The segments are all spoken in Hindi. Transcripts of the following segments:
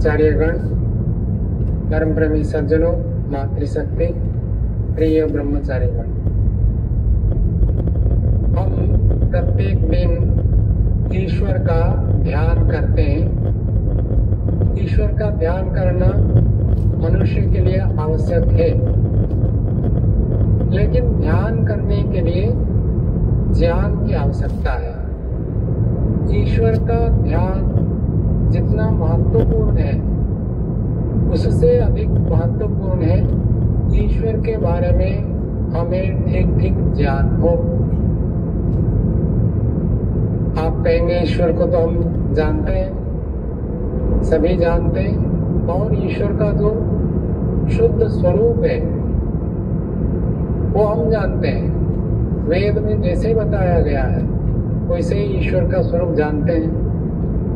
आचार्यगण, धर्म प्रेमी सज्जनों, मातृशक्ति, प्रिय ब्रह्मचारीगण, हम प्रत्येक दिन ईश्वर का ध्यान करते हैं। ईश्वर का ध्यान करना मनुष्य के लिए आवश्यक है, लेकिन ध्यान करने के लिए ज्ञान की आवश्यकता है। ईश्वर का ध्यान जितना महत्वपूर्ण है, उससे अधिक महत्वपूर्ण है ईश्वर के बारे में हमें ठीक ठीक ज्ञान हो। आप कहेंगे ईश्वर को तो हम जानते हैं, सभी जानते हैं, और ईश्वर का जो शुद्ध स्वरूप है वो हम जानते हैं। वेद में जैसे बताया गया है वैसे ही ईश्वर का स्वरूप जानते हैं,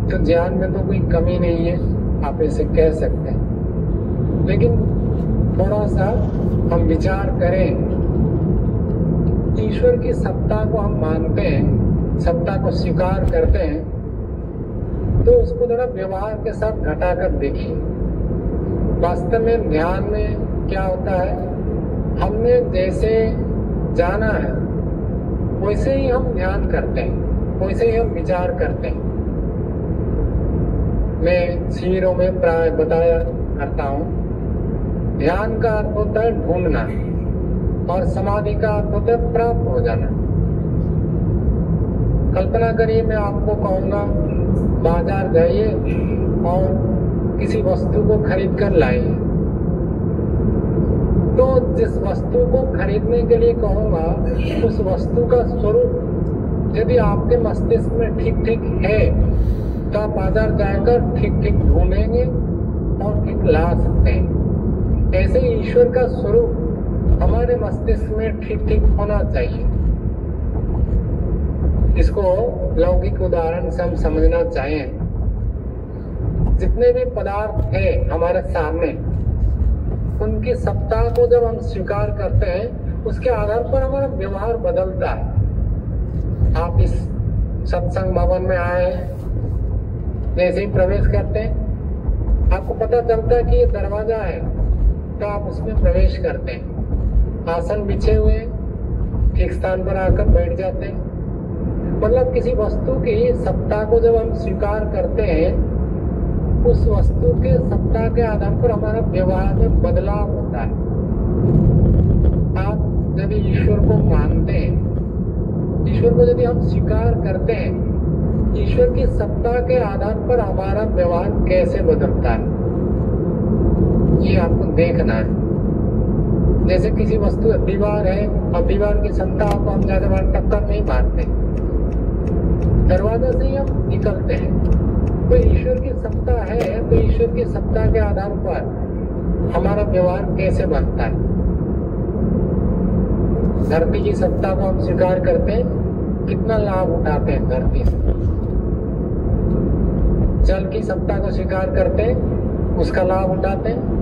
तो ज्ञान में तो कोई कमी नहीं है, आप ऐसे कह सकते हैं। लेकिन थोड़ा सा हम विचार करें, ईश्वर की सत्ता को हम मानते हैं, सत्ता को स्वीकार करते हैं, तो उसको थोड़ा व्यवहार के साथ घटाकर देखिए। वास्तव में ध्यान में क्या होता है, हमने जैसे जाना है वैसे ही हम ध्यान करते हैं, वैसे ही हम विचार करते हैं। मैं शिविरों में प्राय बताया करता हूँ, ध्यान का अर्थ होता है ढूंढना और समाधि का अर्थ होता है प्राप्त हो जाना। कल्पना करिए, मैं आपको कहूँगा बाजार जाइए और किसी वस्तु को खरीद कर लाइए, तो जिस वस्तु को खरीदने के लिए कहूँगा उस वस्तु का स्वरूप यदि आपके मस्तिष्क में ठीक ठीक है तो आप बाजार जाकर ठीक ठीक ढूंढेंगे और ठीक ला सकते हैं। ऐसे ही ईश्वर का स्वरूप हमारे मस्तिष्क में ठीक ठीक होना चाहिए। इसको लौकिक उदाहरण से हम समझना चाहें, जितने भी पदार्थ है हमारे सामने, उनकी सत्ता को जब हम स्वीकार करते हैं उसके आधार पर हमारा व्यवहार बदलता है। आप इस सत्संग भवन में आए, जैसे ही प्रवेश करते हैं आपको पता चलता है कि ये दरवाजा है, तो आप उसमें प्रवेश करते हैं। आसन बिछे हुए ठीक स्थान पर आकर बैठ जाते हैं। मतलब किसी वस्तु की सत्ता को जब हम स्वीकार करते हैं, उस वस्तु के सत्ता के आधार पर हमारा व्यवहार में बदलाव होता है। आप यदि ईश्वर को मानते हैं, ईश्वर को यदि हम स्वीकार करते हैं, ईश्वर की सत्ता के आधार पर हमारा व्यवहार कैसे बदलता है ये आपको देखना है। जैसे किसी वस्तु दीवार है, और दीवार की सत्ता को हम ज्यादा बार टक्कर नहीं मारते, दरवाजा से ही हम निकलते हैं। तो ईश्वर की सत्ता है, तो ईश्वर की सत्ता के आधार पर हमारा व्यवहार कैसे बनता है। धरती की सत्ता को हम स्वीकार करते हैं, कितना लाभ उठाते हैं धरती से। जल की सत्ता को स्वीकार करते हैं, उसका लाभ उठाते हैं।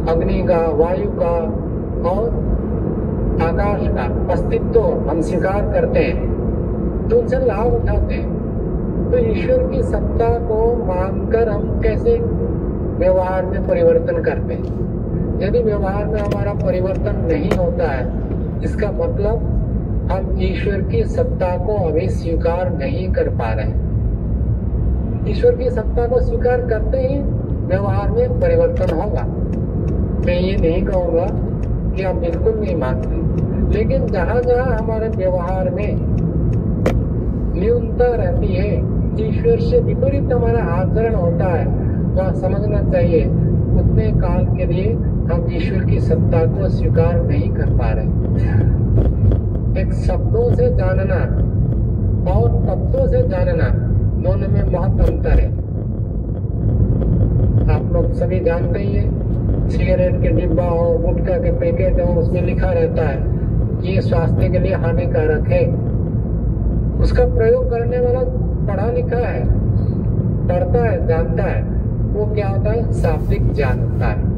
अग्नि का, वायु का और आकाश का अस्तित्व हम स्वीकार करते हैं, तो उनसे लाभ उठाते हैं। तो ईश्वर की सत्ता को मानकर हम कैसे व्यवहार में परिवर्तन करते हैं। यदि व्यवहार में हमारा परिवर्तन नहीं होता है, इसका मतलब हम ईश्वर की सत्ता को अभी स्वीकार नहीं कर पा रहे। ईश्वर की सत्ता को स्वीकार करते ही व्यवहार में परिवर्तन होगा। मैं ये नहीं कहूँगा कि आप बिल्कुल नहीं मानते, लेकिन जहाँ जहाँ हमारे व्यवहार में न्यूनता रहती है, ईश्वर से विपरीत हमारा आचरण होता है, वह समझना चाहिए उतने काल के लिए हम ईश्वर की सत्ता को स्वीकार नहीं कर पा रहे। एक शब्दों से जानना और तत्वों से जानना, दोनों में बहुत अंतर है। आप लोग सभी जानते ही हैं, सिगरेट के डिब्बा हो, गुटखा के पैकेट हो, उसमें लिखा रहता है ये स्वास्थ्य के लिए हानिकारक है। उसका प्रयोग करने वाला पढ़ा लिखा है, पढ़ता है, जानता है, वो क्या होता है, शाब्दिक ज्ञान होता है।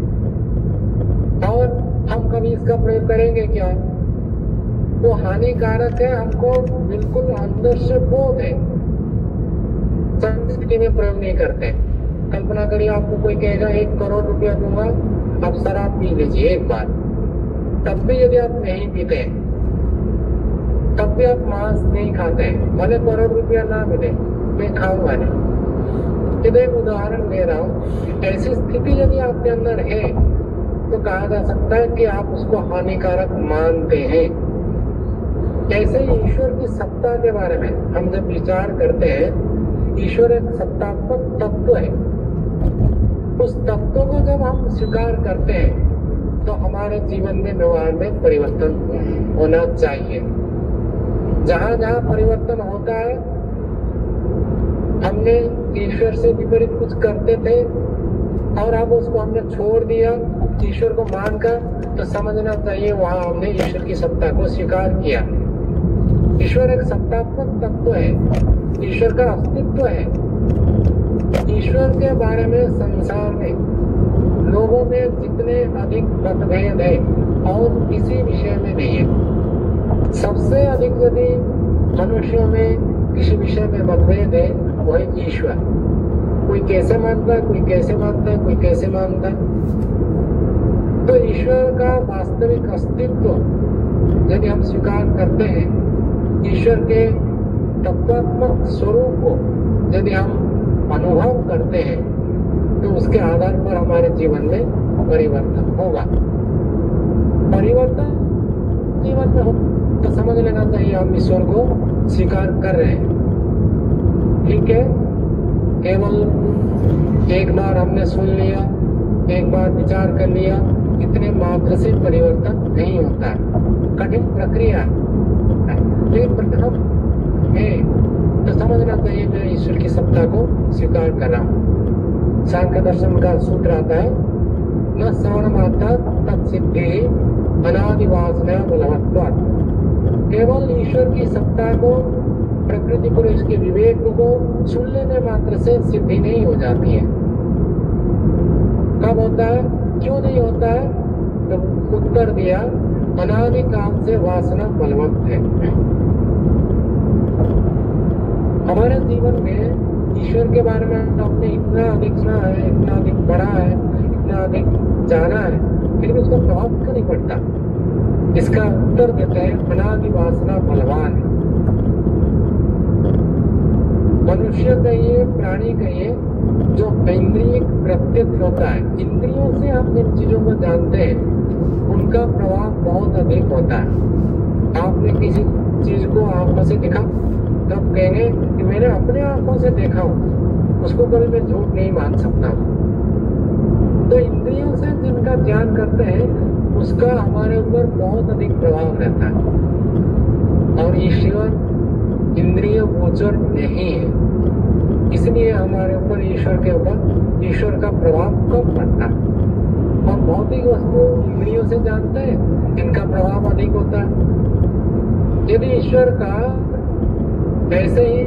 और हम कभी इसका प्रयोग करेंगे क्या? वो हानिकारक है, हमको बिल्कुल अंदर से बोध है, संस्कृति में प्रयोग नहीं करते। कल्पना करिए आपको कोई कहेगा 1 करोड़ रुपया दूंगा, आप शराब पी लीजिए एक बार, तब भी यदि आप नहीं पीते, तब भी आप मांस नहीं खाते हैं, भले करोड़ रुपया ना मिले, मैं खाऊंगा नहीं। ये एक उदाहरण दे रहा हूँ। ऐसी स्थिति यदि आपके अंदर है तो कहा जा सकता है कि आप उसको हानिकारक मानते हैं। ऐसे ही ईश्वर की सत्ता के बारे में हम जब विचार करते हैं, ईश्वर एक सत्तात्मक तत्व है। उस तत्व को जब हम स्वीकार करते हैं तो हमारे जीवन में व्यवहार में परिवर्तन होना चाहिए। जहां जहां परिवर्तन होता है, हमने ईश्वर से विपरीत कुछ करते थे और अब उसको हमने छोड़ दिया ईश्वर को मानकर, तो समझना चाहिए वहां हमने ईश्वर की सत्ता को स्वीकार किया। ईश्वर एक सत्तात्मक तत्व है, ईश्वर का अस्तित्व है। ईश्वर के बारे में संसार में लोगों में जितने अधिक मतभेद है और किसी विषय में नहीं है। सबसे अधिक यदि मनुष्यों में किसी विषय में मतभेद है वही ईश्वर। कोई कैसे मानता है, कोई कैसे मानता है, कोई कैसे मानता है। तो ईश्वर का वास्तविक अस्तित्व यदि हम स्वीकार करते हैं, ईश्वर के तत्वात्मक स्वरूप को यदि हम अनुभव करते हैं, तो उसके आधार पर हमारे जीवन में परिवर्तन होगा। परिवर्तन जीवन में हो तो समझ लेना चाहिए हम ईश्वर को स्वीकार कर रहे हैं। ठीक है, केवल एक बार हमने सुन लिया, एक बार विचार कर लिया, इतने मात्र से परिवर्तन नहीं होता है। कठिन प्रक्रिया है, लेकिन प्रथम है तो समझना चाहिए मैं ईश्वर की सत्ता को स्वीकार कर रहा हूँ। सांख्य दर्शन का सूत्र आता है, न श्रवण मात्र तत्सिद्धि अनादि वासना बलवत्वात्। केवल ईश्वर की सत्ता को, प्रकृति पुरुष के विवेक को सुन लेने मात्र से सिद्धि नहीं हो जाती है। कब होता है, क्यों नहीं होता है? तो उत्तर दिया, अनादि काल से वासना बलवंत है। हमारे जीवन में ईश्वर के बारे में आपने इतना अधिक सुना है, इतना अधिक पढ़ा है, इतना अधिक जाना है, फिर भी उसका प्रभाव क्यों नहीं पड़ता? इसका उत्तर देते हैं, अनादि वासना बलवान है। मनुष्य कहिए, प्राणी कहिए, जो इंद्रिय प्रत्यक्ष होता है, इंद्रियों से हम जिन चीजों को जानते हैं उनका प्रभाव बहुत अधिक होता है। आपने किसी चीज को आंखों से देखा, तब कहेंगे कि मैंने अपने आंखों से देखा हूं, उसको कभी मैं झूठ नहीं मान सकता। तो इंद्रियों से जिनका ज्ञान करते हैं उसका हमारे ऊपर बहुत अधिक प्रभाव रहता है, और ईश्वर इंद्रिय गोचर नहीं है, इसलिए हमारे ऊपर ईश्वर के ऊपर ईश्वर का प्रभाव कम पड़ता है। और भौतिक वस्तु इंद्रियों से जानते हैं, इनका प्रभाव अधिक होता है। यदि ईश्वर का ऐसे ही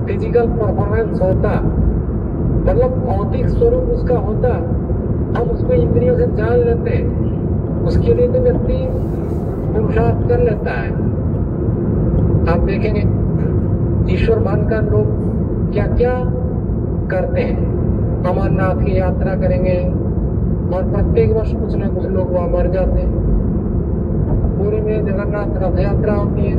फिजिकल परफॉर्मेंस होता, मतलब भौतिक स्वरूप उसका होता, हम उसको इंद्रियों से जान लेते, उसके लिए तो व्यक्ति पुरुषार्थ कर लेता है। आप देखेंगे ईश्वर मानकर लोग क्या क्या करते हैं। अमरनाथ की यात्रा करेंगे और प्रत्येक वर्ष कुछ न कुछ लोग वहां मर जाते हैं। पूरी में जगन्नाथ रथ यात्रा होती है,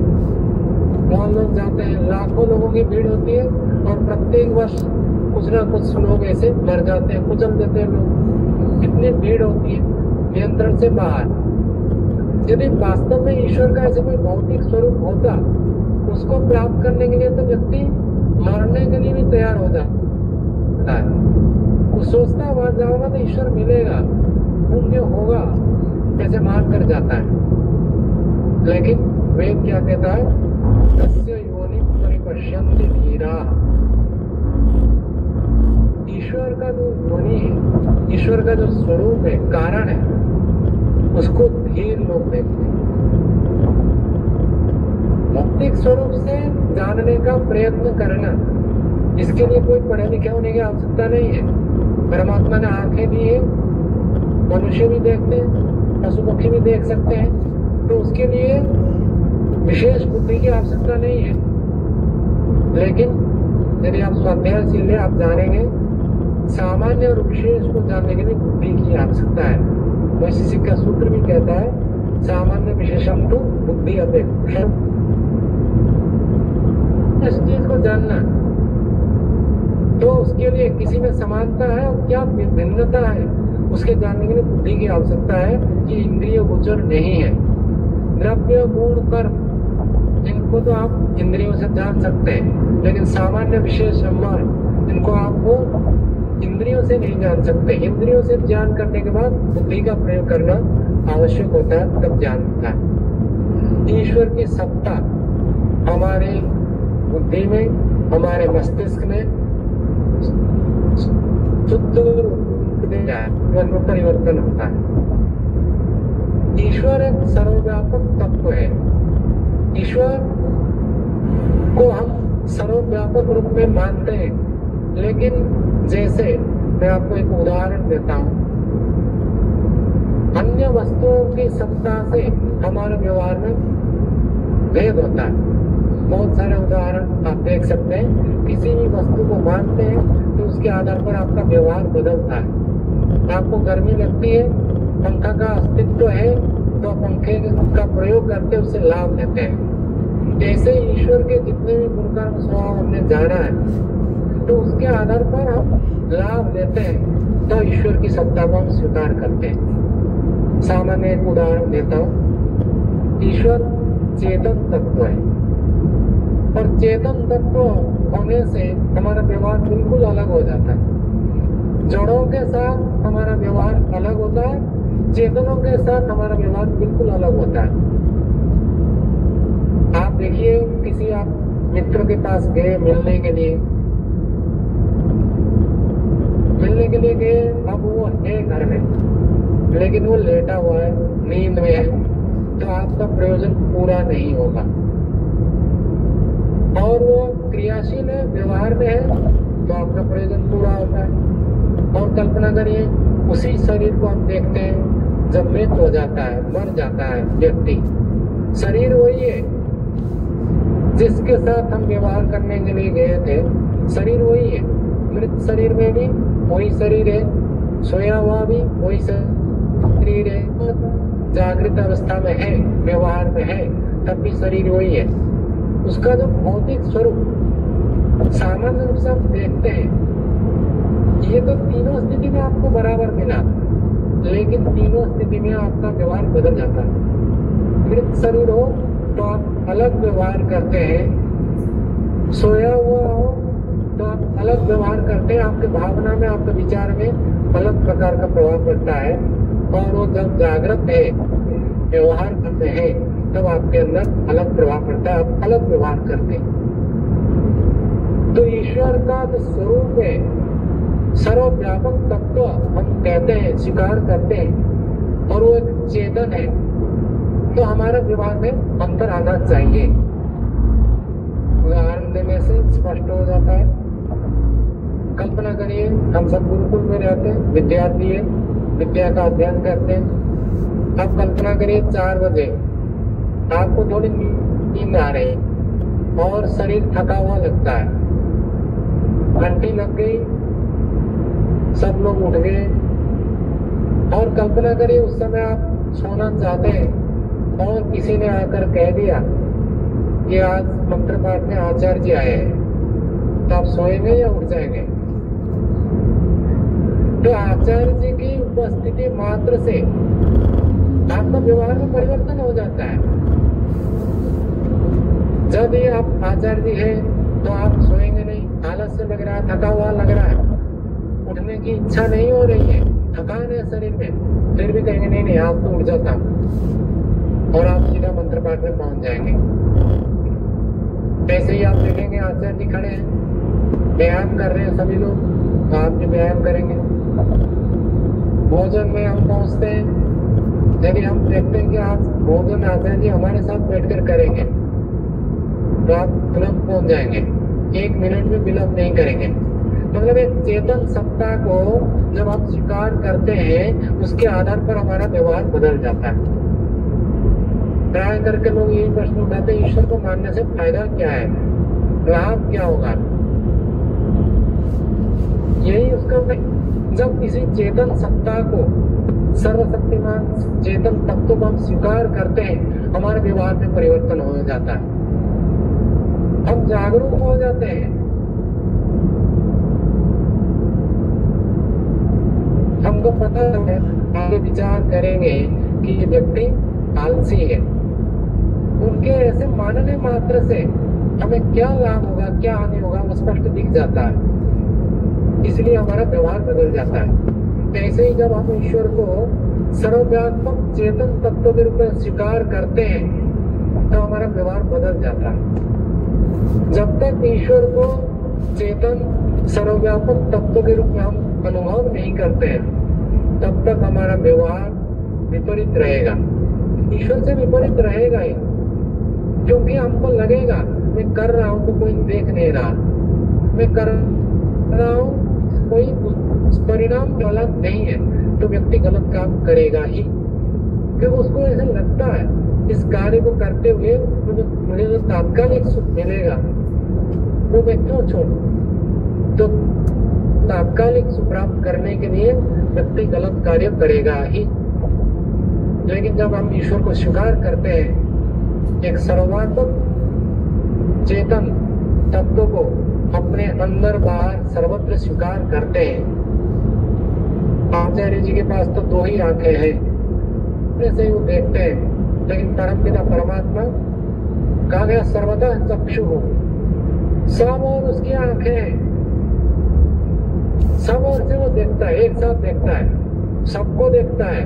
वहां लोग जाते हैं, लाखों लोगों की भीड़ होती है और प्रत्येक वर्ष कुछ न कुछ लोग ऐसे मर जाते हैं, कुचल देते हैं लोग। इतनी भीड़ होती है, नियंत्रण से बाहर। यदि वास्तव में ईश्वर का ऐसे कोई भौतिक स्वरूप होता, उसको प्राप्त करने के लिए तो व्यक्ति मरने के लिए भी तैयार हो जाता है। वो सोचता वहां जाऊंगा तो ईश्वर मिलेगा, पुण्य होगा, ऐसे मान कर जाता है। लेकिन वेद क्या कहता है, तस्य योनि परिपश्यन्ति धीराः। ईश्वर का जो योनि है, ईश्वर का जो स्वरूप है, कारण है, उसको धीर लोग देखते हैं। भौतिक स्वरूप से जानने का प्रयत्न करना, इसके लिए कोई पढ़े लिखे होने की आवश्यकता नहीं है। परमात्मा ने आंखें दी है, मनुष्य भी देखते हैं, पशु पक्षी भी देख सकते हैं, तो उसके लिए विशेष बुद्धि की आवश्यकता नहीं है। लेकिन यदि आप स्वाध्यायशील हैं, आप जानेंगे सामान्य और विशेष को जानने के लिए बुद्धि की आवश्यकता है। वैशेषिक का सूत्र भी कहता है सामान्य विशेषम तो बुद्धि अपेक्षा। इस चीज को जानना, तो उसके लिए किसी में समानता है और क्या भिन्नता है उसके जानने के लिए बुद्धि की आवश्यकता है। ये इंद्रिय गोचर नहीं है। द्रव्य गुण कर्म इनको तो आप इंद्रियों से जान सकते हैं, लेकिन सामान्य विशेष संबंध इनको आपको इंद्रियों से नहीं जान सकते। इंद्रियों से ज्ञान करने के बाद बुद्धि का प्रयोग करना आवश्यक होता है, तब ज्ञान होता है। ईश्वर की सत्ता हमारे बुद्धि में, हमारे मस्तिष्क में शुद्ध में परिवर्तन होता है। ईश्वर एक सर्वव्यापक तत्व है। ईश्वर को हम सर्वव्यापक रूप में मानते हैं, लेकिन जैसे मैं आपको एक उदाहरण देता हूं, अन्य वस्तुओं की सत्ता से हमारे व्यवहार में भेद होता है। बहुत सारे उदाहरण आप देख सकते हैं। किसी भी वस्तु को मानते हैं तो उसके आधार पर आपका व्यवहार बदलता है। आपको गर्मी लगती है, पंखा का अस्तित्व है तो पंखे का प्रयोग करते उससे लाभ लेते हैं। ऐसे ईश्वर के जितने भी गुणकर्म स्वभाव हमने जाना है तो उसके आधार पर हम लाभ लेते हैं, तो ईश्वर की सत्ता को हम स्वीकार करते हैं। सामान्य एक उदाहरण देता हूँ। ईश्वर चेतन तत्व है और चेतन तत्व होने से हमारा व्यवहार बिल्कुल अलग हो जाता है। जड़ों के साथ हमारा व्यवहार अलग होता है, चेतनों के साथ हमारा व्यवहार बिल्कुल अलग होता है। आप देखिए, किसी आप मित्र के पास गए मिलने के लिए गए, अब वो है घर में लेकिन वो लेटा हुआ है, नींद में है, तो आपका प्रयोजन पूरा नहीं होगा। और वो क्रियाशील है, व्यवहार में है, तो आपका प्रयोजन पूरा होता है। और कल्पना करिए, उसी शरीर को हम देखते हैं जब मृत हो जाता है, मर जाता है व्यक्ति, शरीर वही है जिसके साथ हम व्यवहार करने के लिए गए थे, शरीर वही है। मृत शरीर में भी वही शरीर है, सोया हुआ भी वही शरीर है, जागृत अवस्था में है, व्यवहार में है, तब भी शरीर वही है। उसका जो भौतिक स्वरूप सामान्य रूप से हम देखते हैं, ये तो तीनों स्थिति में आपको बराबर मिला, लेकिन तीनों स्थिति में आपका व्यवहार बदल जाता है। मृत शरीर हो तो आप अलग व्यवहार करते हैं, सोया हुआ हो तो आप अलग व्यवहार करते हैं, आपके भावना में, आपके विचार में अलग प्रकार का प्रभाव पड़ता है। और वो जब जागृत है, व्यवहार करते हैं, तब आपके अंदर अलग प्रभाव पड़ता है, आप अलग व्यवहार करते हैं। तो ईश्वर का जो स्वरूप है, सर्वव्यापक तत्व हम कहते हैं, स्वीकार करते हैं, और वो एक चेतन है, तो हमारा व्यवहार में अंतर आना चाहिए। उदाहरण देने से स्पष्ट हो जाता है। कल्पना करिए, हम सब गुरुकुल में रहते हैं, विद्यार्थी है, विद्या का अध्ययन करते हैं। अब कल्पना करिए 4 बजे आपको थोड़ी नींद आ रही और शरीर थका हुआ लगता है, घंटी लग गई, सब लोग उठ गए, और कल्पना करिए उस समय आप सोना चाहते हैं और किसी ने आकर कह दिया कि आज मंत्र पाठ में आचार्य जी आए हैं, तो आप सोएंगे या उठ जाएंगे? तो आचार्य जी की उपस्थिति मात्र से आपका व्यवहार में परिवर्तन हो जाता है। जब ये आप आचार्य जी है तो आप सोएंगे नहीं, आलस से लग रहा है, थका हुआ लग रहा है, उठने की इच्छा नहीं हो रही है, थकान है शरीर में, फिर भी कहेंगे नहीं नहीं आज तो उठ जाता हूं, और आप सीधा मंत्र पाठ में पहुंच जाएंगे। ऐसे ही आप देखेंगे आचार्य जी खड़े हैं, व्यायाम कर रहे हैं सभी लोग, आप भी व्यायाम करेंगे। भोजन में हम पहुंचते हैं, यदि हम देखते हैं कि आज भोजन आचार्य जी हमारे साथ बैठकर करेंगे, तो आप तुरंत पहुंच जाएंगे, 1 मिनट में विलंब नहीं करेंगे। मतलब एक चेतन सत्ता को जब आप स्वीकार करते हैं, उसके आधार पर हमारा व्यवहार बदल जाता है। प्राय करके लोग यही प्रश्न उठाते हैं, ईश्वर को मानने से फायदा क्या है, लाभ क्या होगा? यही उसका, जब किसी चेतन सत्ता को, सर्वशक्तिमान चेतन तत्व को हम स्वीकार करते हैं, हमारे व्यवहार में परिवर्तन हो जाता है, हम जागरूक हो जाते हैं। हमको पता है, आगे विचार करेंगे कि ये व्यक्ति आलसी है, उनके ऐसे मानने मात्र से हमें क्या लाभ होगा, क्या हानि होगा, वो स्पष्ट दिख जाता है, इसलिए हमारा व्यवहार बदल जाता है। ऐसे ही जब हम ईश्वर को सर्वव्यापक चेतन तत्व के रूप में स्वीकार करते हैं तो हमारा व्यवहार बदल जाता है। जब तक ईश्वर को चेतन सर्वव्यापक तत्व के रूप में हम अनुभव नहीं करते हैं, तब तक हमारा व्यवहार विपरीत रहेगा, ईश्वर से विपरीत रहेगा ही, क्योंकि हमको लगेगा मैं कर रहा हूं तो कोई देख नहीं रहा, मैं कर रहा हूं कोई परिणाम गलत नहीं है, तो व्यक्ति गलत काम करेगा ही, क्योंकि उसको ऐसा लगता है इस कार्य को करते हुए मुझे जो तात्कालिक सुख मिलेगा वो मैं क्यों छोड़ूं। तो तात्कालिक सुख प्राप्त करने के लिए व्यक्ति गलत कार्य करेगा ही। लेकिन जब हम ईश्वर को स्वीकार करते हैं, एक सर्वात्मक चेतन तत्व को अपने अंदर बाहर सर्वत्र स्वीकार करते हैं। आचार्य जी के पास तो दो ही आंखें हैं, ऐसे ही वो देखते हैं, लेकिन परमपिता परमात्मा कहा गया सर्वदा चक्षु हो, सब और उसकी आंखें हैं, सब और से वो देखता है, एक साथ देखता है, सबको देखता है,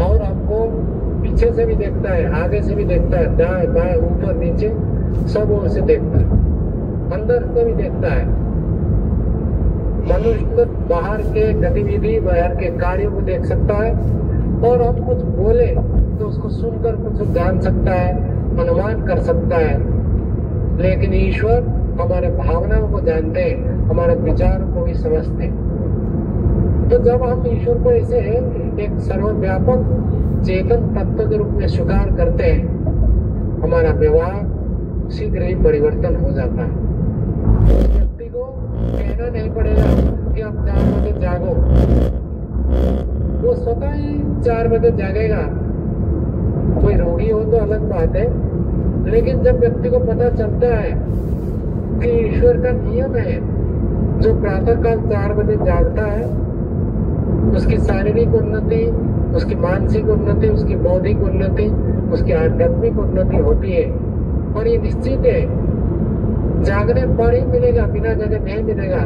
और हमको पीछे से भी देखता है, आगे से भी देखता है, दाएं बाएं ऊपर नीचे सब ओर से देखता है, अंदर से भी देखता है। मनुष्य बाहर के गतिविधि, बाहर के कार्यों को देख सकता है, और हम कुछ बोले तो उसको सुनकर कुछ जान सकता है, अनुमान कर सकता है, लेकिन ईश्वर हमारे भावनाओं को जानते हैं, हमारे विचारों को भी समझते हैं। तो जब हम ईश्वर को ऐसे एक सर्वव्यापक चेतन तत्व के रूप में स्वीकार करते हैं, हमारा व्यवहार शीघ्र ही परिवर्तन हो जाता है। व्यक्ति को कहना नहीं पड़ेगा कि आप 4 बजे जागो, वो स्वतः ही 4 बजे जागेगा। कोई रोगी हो तो अलग बात है, लेकिन जब व्यक्ति को पता चलता है कि ईश्वर का नियम है, जो प्रातःकाल 4 बजे जागता है, उसकी शारीरिक उन्नति, उसकी मानसिक उन्नति, उसकी बौद्धिक उन्नति, उसकी आध्यात्मिक उन्नति होती है, और ये निश्चित है, जागने पर ही मिलेगा, बिना जगह नहीं मिलेगा।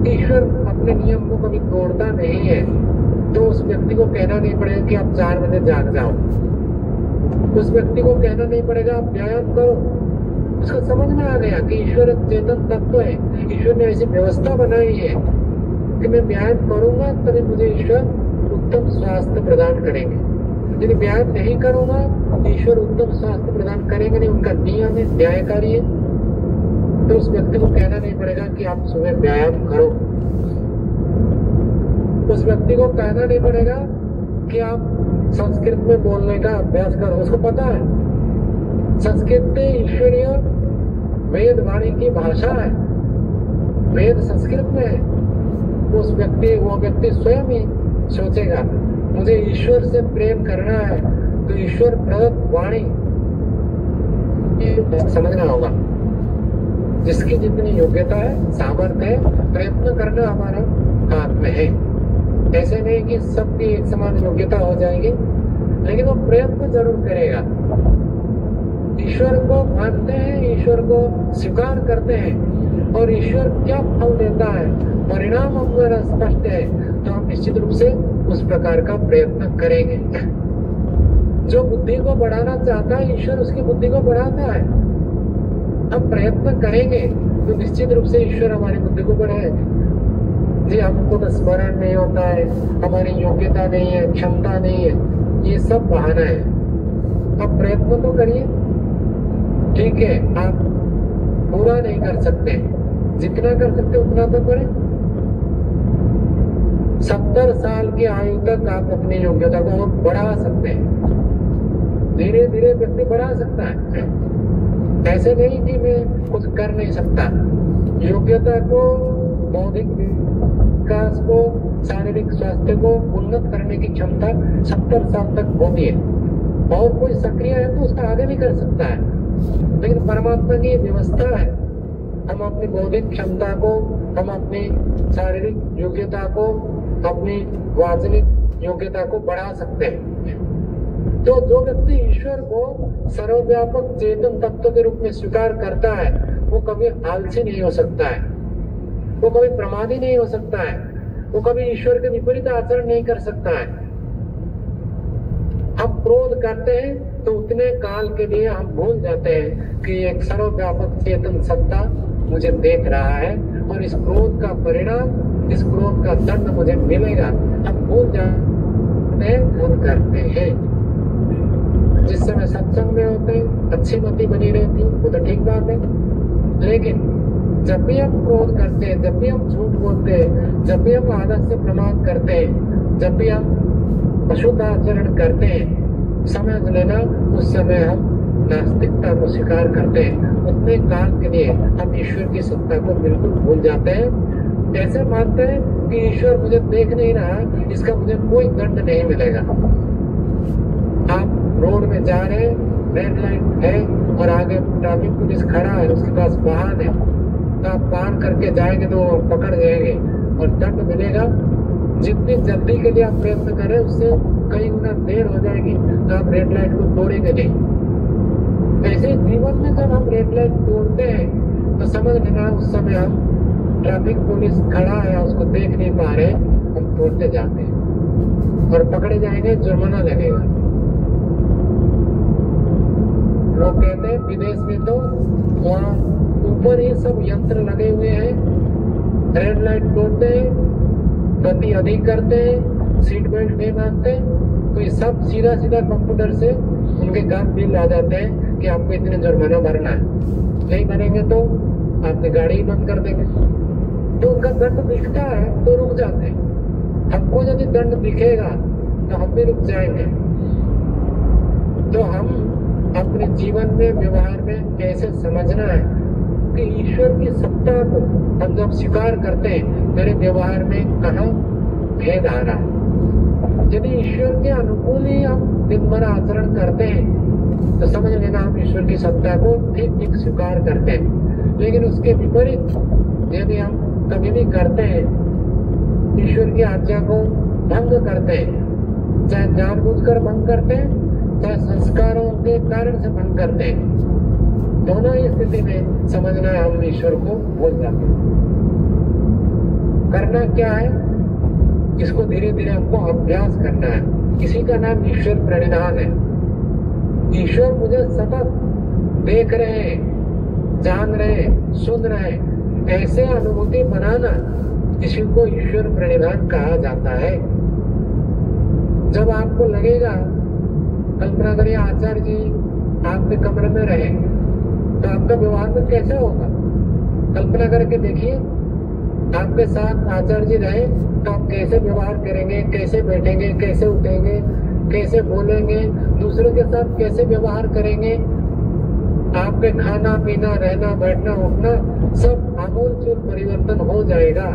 ईश्वर अपने नियम को कभी तोड़ता नहीं है, तो उस व्यक्ति को कहना नहीं पड़ेगा कि आप 4 बजे जाग जाओ, उस व्यक्ति को कहना नहीं पड़ेगा आप व्यायाम करो। उसको समझ में आ गया कि ईश्वर एक चेतन तत्व है, ईश्वर ने ऐसी व्यवस्था बनाई है कि मैं व्यायाम करूंगा तभी मुझे ईश्वर उत्तम स्वास्थ्य प्रदान करेंगे, यदि व्यायाम नहीं करूंगा ईश्वर उत्तम स्वास्थ्य प्रदान करेंगे नहीं, उनका नियम है, न्यायकारी है। तो उस व्यक्ति को कहना नहीं पड़ेगा कि आप सुबह व्यायाम करो, उस व्यक्ति को कहना नहीं पड़ेगा कि आप संस्कृत में बोलने का अभ्यास करो, उसको पता है संस्कृत ईश्वरीय वेद वाणी की भाषा है, वेद संस्कृत में है। वो व्यक्ति स्वयं ही सोचेगा मुझे ईश्वर से प्रेम करना है, तो ईश्वर प्रदत्त वाणी समझना होगा। जिसकी जितनी योग्यता है, सामर्थ्य है, प्रयत्न करना हमारा हाथ में है। ऐसे नहीं कि सबकी एक समान योग्यता हो जाएगी, लेकिन वो प्रयत्न जरूर करेगा। ईश्वर को मानते हैं, ईश्वर को स्वीकार करते हैं, और ईश्वर क्या फल देता है, परिणाम हमारा स्पष्ट है, तो हम निश्चित रूप से उस प्रकार का प्रयत्न करेंगे। जो बुद्धि को बढ़ाना चाहता है, ईश्वर उसकी बुद्धि को बढ़ाता है। हम प्रयत्न करेंगे तो निश्चित रूप से ईश्वर हमारी बुद्धि को बढ़ाएगा। जी हमको तो स्मरण नहीं होता है, हमारी योग्यता नहीं है, क्षमता नहीं है, ये सब बहाना है। अब प्रयत्न तो करिए, ठीक है, आप पूरा नहीं कर सकते, जितना कर सकते उतना तो करें। 70 साल की आयु तक आप अपनी योग्यता को बढ़ा सकते हैं, धीरे धीरे व्यक्ति बढ़ा सकता है। ऐसे नहीं कि मैं कुछ कर नहीं सकता, योग्यता को, बौद्धिक विकास को, शारीरिक स्वास्थ्य को उन्नत करने की क्षमता 70 साल तक होती है। और कोई सक्रिय है तो उसका आगे भी कर सकता है, लेकिन परमात्मा की व्यवस्था है। हम अपनी बौद्धिक क्षमता को, हम अपनी शारीरिक योग्यता को, अपनी वाचनिक योग्यता को बढ़ा सकते हैं। तो जो व्यक्ति ईश्वर को सर्वव्यापक चेतन तत्व के रूप में स्वीकार करता है, वो कभी आलसी नहीं हो सकता है, वो कभी प्रमादी नहीं हो सकता है, वो कभी ईश्वर के विपरीत आचरण नहीं कर सकता है। हम क्रोध करते हैं तो उतने काल के लिए हम भूल जाते हैं कि एक सर्वव्यापक चेतन सत्ता मुझे देख रहा है और इस क्रोध का परिणाम, इस क्रोध का दंड मुझे मिलेगा। हम भूल जाते हैं, भूल करते हैं। जिस समय सत्संग में होते अच्छी मति बनी रहती, वो तो ठीक बात है, लेकिन जब भी हम क्रोध करते हैं, जब भी हम झूठ बोलते हैं, जब भी हम आदत से प्रमाद करते हैं, जब भी हम अशुद्ध आचरण करते हैं, समझ लेना उस समय हम नास्तिकता को स्वीकार करते हैं। उतने काल के लिए हम ईश्वर की सत्ता को बिल्कुल भूल जाते हैं। ऐसे मानते हैं कि ईश्वर मुझे देख नहीं रहा, इसका मुझे कोई दंड नहीं मिलेगा। आप रोड में जा रहे हैं, रेड लाइट है और आगे ट्रैफिक पुलिस खड़ा है, उसके पास वाहन है, तो आप पार करके जाएंगे तो पकड़ जाएंगे और दंड मिलेगा। जितनी जल्दी के लिए आप प्रयत्न करें उससे कई गुना देर हो जाएगी, तो आप रेड लाइट को तोड़ेंगे नहीं। ऐसे जीवन में जब हम रेड लाइट तोड़ते हैं तो समझ लेना उस समय हम ट्रैफिक पुलिस खड़ा है, उसको देख नहीं पा रहे, हम तोड़ते जाते हैं और पकड़े जाएंगे, जुर्माना लगेगा। लोग कहते हैं विदेश में तो वहाँ ऊपर ही सब यंत्र लगे हुए हैं, रेड लाइट तोड़ते हैं, गति अधिक करते हैं, सीट बेल्ट नहीं बांधते, तो ये सब सीधा सीधा कंप्यूटर से उनके काम बिल आ जाते हैं कि आपको इतने जुर्माना भरना है। नहीं भरेंगे तो आपने गाड़ी ही बंद कर देंगे। तो उनका दंड दिखता है तो रुक जाते हैं। हमको यदि दंड दिखेगा तो हम भी रुक जाएंगे। तो हम अपने जीवन में, व्यवहार में ऐसे समझना है कि ईश्वर की सत्ता को हम जब स्वीकार करते हैं, मेरे व्यवहार में कहाँ भेद आ रहा है। यदि ईश्वर के अनुकूल ही हम दिन भर आचरण करते हैं तो समझ लेना हम ईश्वर की सत्ता को ठीक ठीक स्वीकार करते हैं। लेकिन उसके विपरीत यदि हम कभी भी करते हैं, ईश्वर की आज्ञा को भंग करते हैं, चाहे जानबूझकर भंग करते हैं, चाहे संस्कारों के कारण से भंग करते हैं, दोनों ही स्थिति में समझना है हम ईश्वर को भूल जाते हैं। करना क्या है, इसको धीरे धीरे हमको अभ्यास करना है। इसी का नाम ईश्वर प्रणिधान है। ईश्वर मुझे सतत देख रहे हैं, जान रहे हैं, सुन रहे हैं, ऐसे अनुभूति बनाना, इसी को ईश्वर प्रणिधान कहा जाता है। जब आपको लगेगा, कल्पना करिए आचार्य जी आपके कमरे में रहे तो आपका व्यवहार में कैसे होगा? कल्पना करके देखिए, आपके साथ आचार्य जी रहे तो आप कैसे व्यवहार करेंगे, कैसे बैठेंगे, कैसे उठेंगे, कैसे बोलेंगे, दूसरों के साथ कैसे व्यवहार करेंगे। आपके खाना पीना, रहना, बैठना, उठना सब आमूलचूल परिवर्तन हो जाएगा।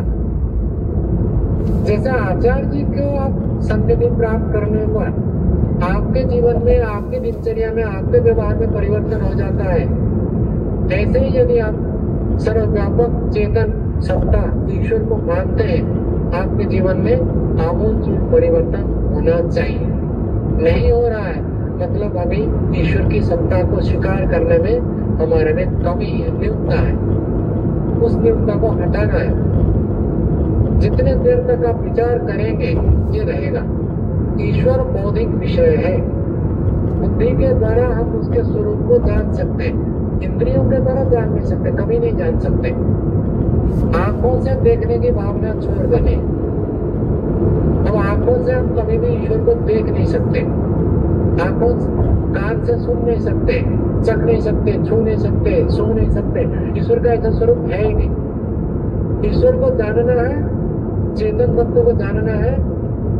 जैसा आचार्य जी को आप सन्निधि प्राप्त करने पर आपके जीवन में, आपकी दिनचर्या में, आपके व्यवहार में परिवर्तन हो जाता है, ऐसे ही यदि आप सर्वव्यापक चेतन सत्ता ईश्वर को मानते हैं, आपके जीवन में आमूलचूल परिवर्तन होना चाहिए। नहीं हो रहा है मतलब अभी ईश्वर की सत्ता को स्वीकार करने में हमारे में कमी है, न्यूनता है। उस न्यूनता को हटाना है। जितने देर तक आप विचार करेंगे ये रहेगा। ईश्वर बौद्धिक विषय है। बुद्धि के द्वारा हम उसके स्वरूप को जान सकते हैं, इंद्रियों के द्वारा जान नहीं सकते, कभी नहीं जान सकते। आंखों से देखने की भावना छोड़ देने, अब आंखों से हम कभी भी ईश्वर को देख नहीं सकते, आंखों कान से सुन नहीं सकते, चख नहीं सकते, छू नहीं सकते, सूंघ नहीं सकते। ईश्वर का ऐसा स्वरूप है ही नहीं। ईश्वर को जानना है, चेतन तत्व को जानना है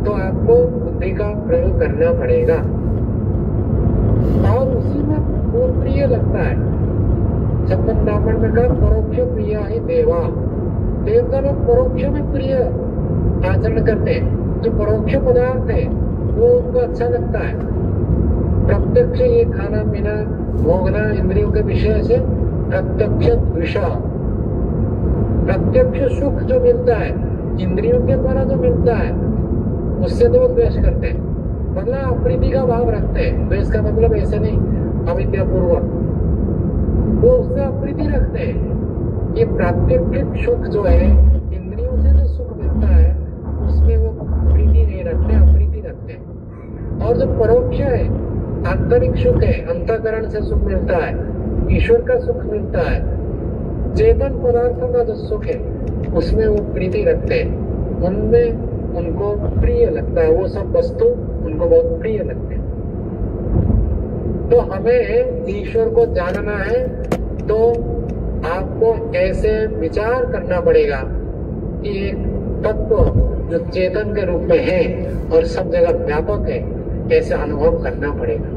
तो आपको बुद्धि का प्रयोग करना पड़ेगा। और उसी में वो प्रिय लगता है। छप्पन ब्राह्मण में कहा परोक्ष प्रिय ही देवा, देवता लोग परोक्ष में प्रिय आचरण करते हैं। जो परोक्ष पदार्थ है वो उनको अच्छा लगता है। प्रत्यक्ष ये खाना पीना भोगना इंद्रियों के विषय से प्रत्यक्ष द्वेषा, प्रत्यक्ष सुख जो मिलता है इंद्रियों के द्वारा जो मिलता है उससे तो वो द्वेष करते हैं, मतलब अप्रीति का भाव रखते हैं। द्वेष का मतलब ऐसे नहीं अविद्यापूर्वक, वो उससे अप्रीति रखते हैं। ये प्रात्यक्षिक सुख जो है इंद्रियों से जो सुख मिलता है उसमें वो प्रीति नहीं रखते, अप्रीति रखते हैं। और जो परोक्ष है आंतरिक सुख है, अंतःकरण से सुख मिलता है, ईश्वर का सुख मिलता है, चेतन पदार्थों का जो सुख है उसमें वो प्रीति रखते हैं, उनमें उनको प्रिय लगता है, वो सब वस्तु उनको बहुत प्रिय लगते हैं। तो हमें ईश्वर को जानना है तो आपको ऐसे विचार करना पड़ेगा कि एक तत्व जो चेतन के रूप में है और सब जगह व्यापक है, ऐसे अनुभव करना पड़ेगा।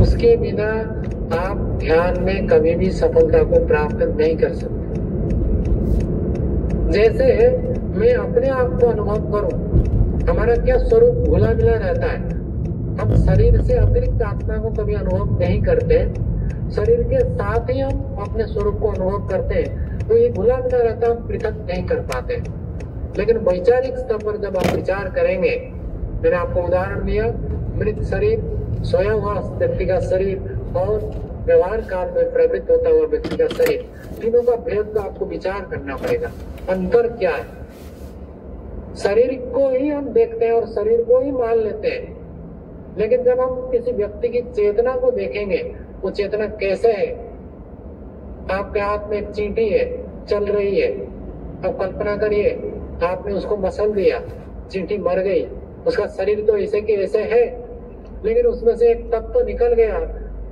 उसके बिना आप ध्यान में कभी भी सफलता को प्राप्त नहीं कर सकते। जैसे मैं अपने आप को अनुभव करूं, हमारा क्या स्वरूप घुला मिला रहता है। हम शरीर से अतिरिक्त आत्मा को कभी अनुभव नहीं करते, शरीर के साथ ही हम अपने स्वरूप को अनुभव करते हैं, तो ये घुला मिला रहता है, हम पृथक नहीं कर पाते। लेकिन वैचारिक स्तर पर जब आप विचार करेंगे, मैंने आपको उदाहरण दिया मृत शरीर, सोया हुआ व्यक्ति का शरीर और व्यवहार काल में प्रवृत्त होता हुआ व्यक्ति का शरीर, तीनों का भेद का आपको विचार करना पड़ेगा। अंतर क्या है? शरीर को ही हम देखते हैं और शरीर को ही मान लेते हैं, लेकिन जब हम किसी व्यक्ति की चेतना को देखेंगे, वो चेतना कैसे है। आपके हाथ में एक चींटी है, चल रही है। अब कल्पना करिए आपने उसको मसल दिया, चींटी मर गई, उसका शरीर तो ऐसे के ऐसे है, लेकिन उसमें से एक तत्व निकल गया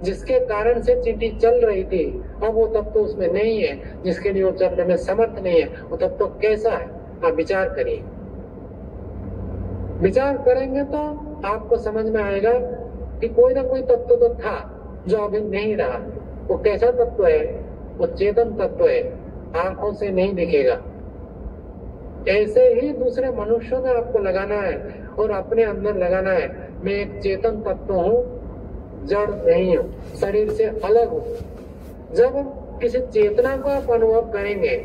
जिसके कारण से चींटी चल रही थी। अब वो तत्व उसमें नहीं है जिसके लिए वो चलने में समर्थ नहीं है। वो तत्व कैसा है? आप विचार करिए। विचार करेंगे तो आपको समझ में आएगा कि कोई ना कोई तत्व तो था जो अभी नहीं रहा। वो कैसा तत्व है? वो चेतन तत्व है, आंखों से नहीं दिखेगा। ऐसे ही दूसरे मनुष्यों में आपको लगाना है और अपने अंदर लगाना है, मैं एक चेतन तत्व हूँ, जड़ नहीं हूँ, शरीर से अलग हूँ। जब किसी चेतना को आप अनुभव करेंगे,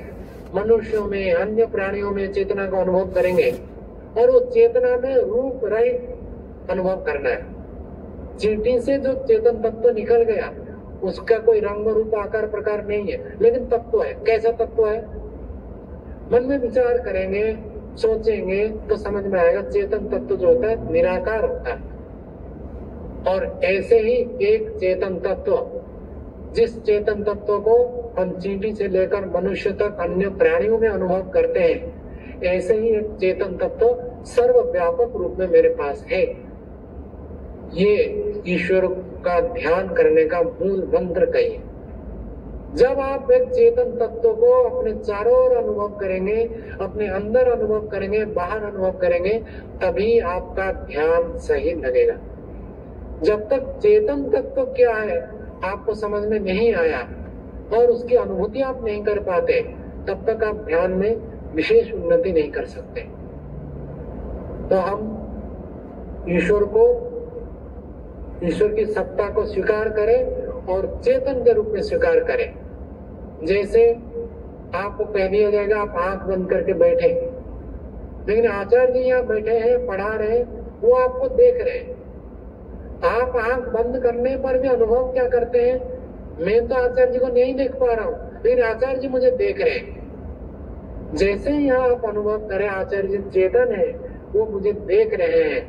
मनुष्यों में अन्य प्राणियों में चेतना को अनुभव करेंगे, और वो चेतना में रूप रहित अनुभव करना है। चींटी से जो चेतन तत्व निकल गया उसका कोई रंग रूप आकार प्रकार नहीं है, लेकिन तत्व है। कैसा तत्व है? मन में विचार करेंगे, सोचेंगे तो समझ में आएगा। चेतन तत्व जो होता है निराकार होता है। और ऐसे ही एक चेतन तत्व, जिस चेतन तत्व को हम चींटी से लेकर मनुष्य तक अन्य प्राणियों में अनुभव करते हैं, ऐसे ही एक चेतन तत्व सर्वव्यापक रूप में मेरे पास है। ये ईश्वर का ध्यान करने का मूल मंत्र कहिए। जब आप एक चेतन तत्व को अपने चारों ओर अनुभव करेंगे, अपने अंदर अनुभव करेंगे, बाहर अनुभव करेंगे, तभी आपका ध्यान सही लगेगा। जब तक चेतन तत्व क्या है आपको समझ में नहीं आया और उसकी अनुभूति आप नहीं कर पाते, तब तक आप ध्यान में विशेष उन्नति नहीं कर सकते। तो हम ईश्वर की सत्ता को स्वीकार करें और चेतन के रूप में स्वीकार करें। जैसे आपको कह दिया जाएगा आप आंख बंद करके बैठे, लेकिन आचार्य जी यहाँ बैठे हैं, पढ़ा रहे हैं, वो आपको देख रहे हैं। आप आंख बंद करने पर भी अनुभव क्या करते हैं? मैं तो आचार्य जी को नहीं देख पा रहा हूँ, लेकिन आचार्य जी मुझे देख रहे हैं। जैसे ही यहाँ आप अनुभव करें आचार्य जी चेतन है, वो मुझे देख रहे हैं,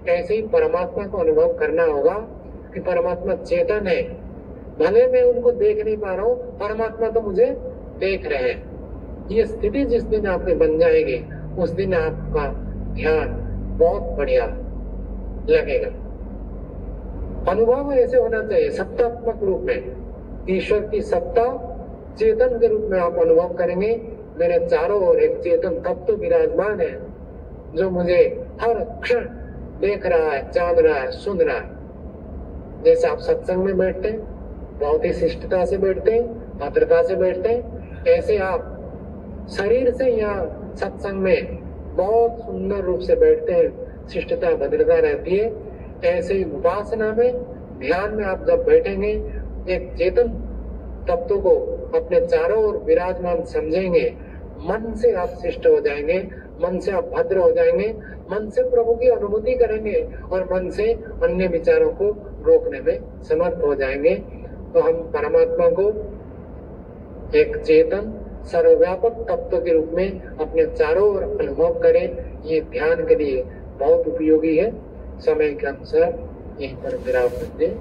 ऐसे ही परमात्मा को अनुभव करना होगा कि परमात्मा चेतन है। भले मैं उनको देख नहीं पा रहा हूँ, परमात्मा तो मुझे देख रहे हैं। ये स्थिति जिस दिन आपने बन जाएगी, उस दिन आपका ध्यान बहुत बढ़िया लगेगा। अनुभव ऐसे होना चाहिए सत्तात्मक रूप में। ईश्वर की सत्ता चेतन के रूप में आप अनुभव करेंगे। मेरे चारों ओर एक चेतन तत्व विराजमान है जो मुझे हर क्षण देख रहा है, जान रहा है, सुन रहा है। जैसे आप सत्संग में बैठते हैं, बहुत ही शिष्टता से बैठते हैं, भद्रता से बैठते हैं, ऐसे आप शरीर से यहाँ सत्संग में बहुत सुंदर रूप से बैठते हैं, शिष्टता भद्रता रहती है। ऐसे ही उपासना में, ध्यान में आप जब बैठेंगे, एक चेतन तत्व को अपने चारों ओर विराजमान समझेंगे, मन से आप शिष्ट हो जाएंगे, मन से आप भद्र हो जाएंगे, मन से प्रभु की अनुभूति करेंगे और मन से अन्य विचारों को रोकने में समर्थ हो जाएंगे। तो हम परमात्मा को एक चेतन सर्वव्यापक तत्व के रूप में अपने चारों ओर अनुभव करें। ये ध्यान के लिए बहुत उपयोगी है। समय के अनुसार यहीं पर विराम दें।